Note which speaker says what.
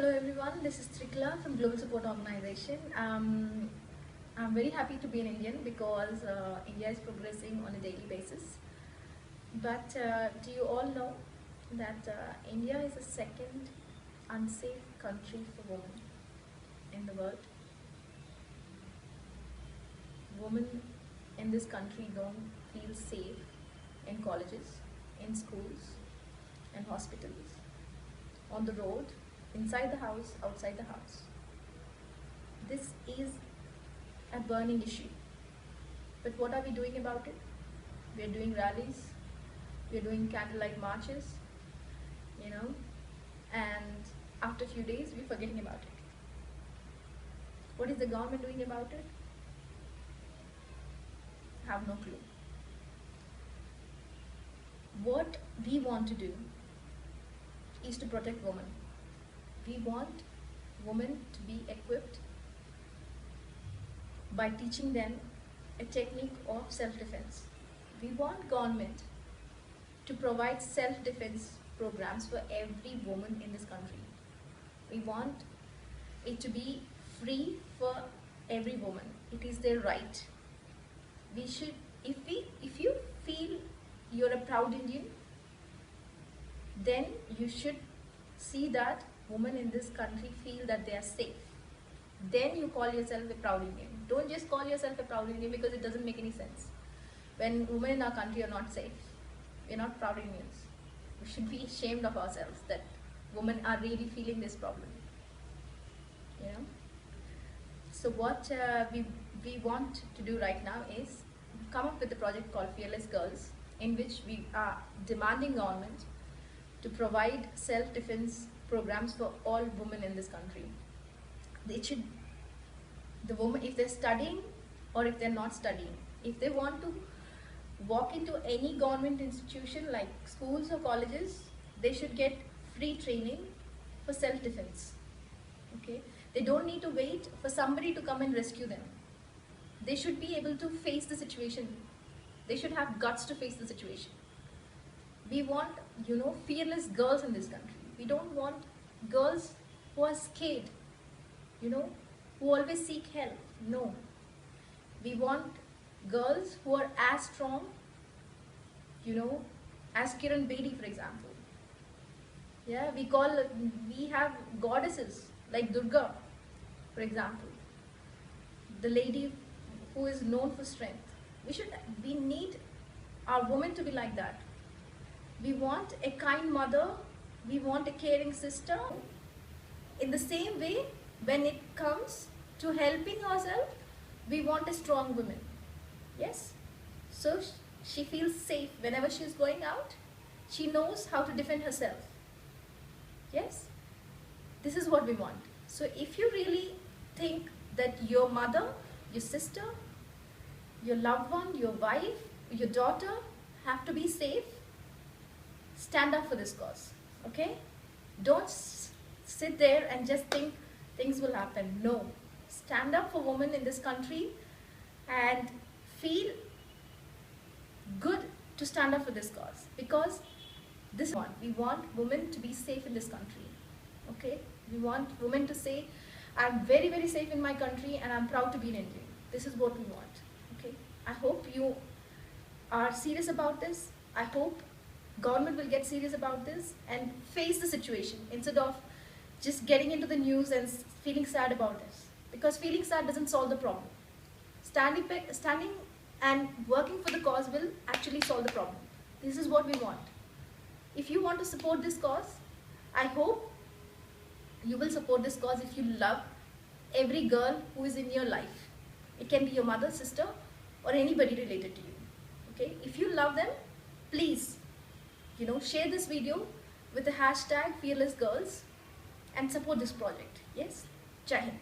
Speaker 1: Hello everyone, this is Trikla from Global Support Organization. I'm very happy to be an Indian because India is progressing on a daily basis. But do you all know that India is the second unsafe country for women in the world? Women in this country don't feel safe in colleges, in schools, in hospitals, on the road, inside the house, outside the house. This is a burning issue. But what are we doing about it? We are doing rallies, we are doing candlelight marches, and after a few days we're forgetting about it. What is the government doing about it? Have no clue. What we want to do is to protect women. We want women to be equipped by teaching them a technique of self-defense. We want government to provide self-defense programs for every woman in this country. We want it to be free for every woman. It is their right. We should, if you feel you're a proud Indian, then you should see that women in this country feel that they are safe. Then you call yourself a proud Indian. Don't just call yourself a proud Indian because it doesn't make any sense. When women in our country are not safe, we're not proud Indians. We should be ashamed of ourselves that women are really feeling this problem. So what we want to do right now is come up with a project called Fearless Girls, in which we are demanding government to provide self-defense programs for all women in this country. The women, if they're studying or if they're not studying, if they want to walk into any government institution like schools or colleges, they should get free training for self-defense. Okay, they don't need to wait for somebody to come and rescue them. They should be able to face the situation. They should have guts to face the situation. We want, fearless girls in this country. We don't want girls who are scared, who always seek help. No. We want girls who are as strong, as Kiran Bedi, for example. Yeah, we have goddesses like Durga, for example. The lady who is known for strength. We need our women to be like that. We want a kind mother, we want a caring sister. In the same way, when it comes to helping ourselves, we want a strong woman. Yes? So she feels safe whenever she is going out. She knows how to defend herself. Yes? This is what we want. So if you really think that your mother, your sister, your loved one, your wife, your daughter have to be safe, stand up for this cause. Okay? Don't sit there and just think things will happen. No. Stand up for women in this country and feel good to stand up for this cause, because this one, we want women to be safe in this country. Okay? We want women to say, I'm very, very safe in my country and I'm proud to be an Indian. This is what we want. Okay? I hope you are serious about this. I hope government will get serious about this and face the situation instead of just getting into the news and feeling sad about this. Because feeling sad doesn't solve the problem. Standing and working for the cause will actually solve the problem. This is what we want. If you want to support this cause, I hope you will support this cause if you love every girl who is in your life. It can be your mother, sister, or anybody related to you. Okay? If you love them, please, share this video with the hashtag Fearless Girls and support this project. Yes? Jai Hind.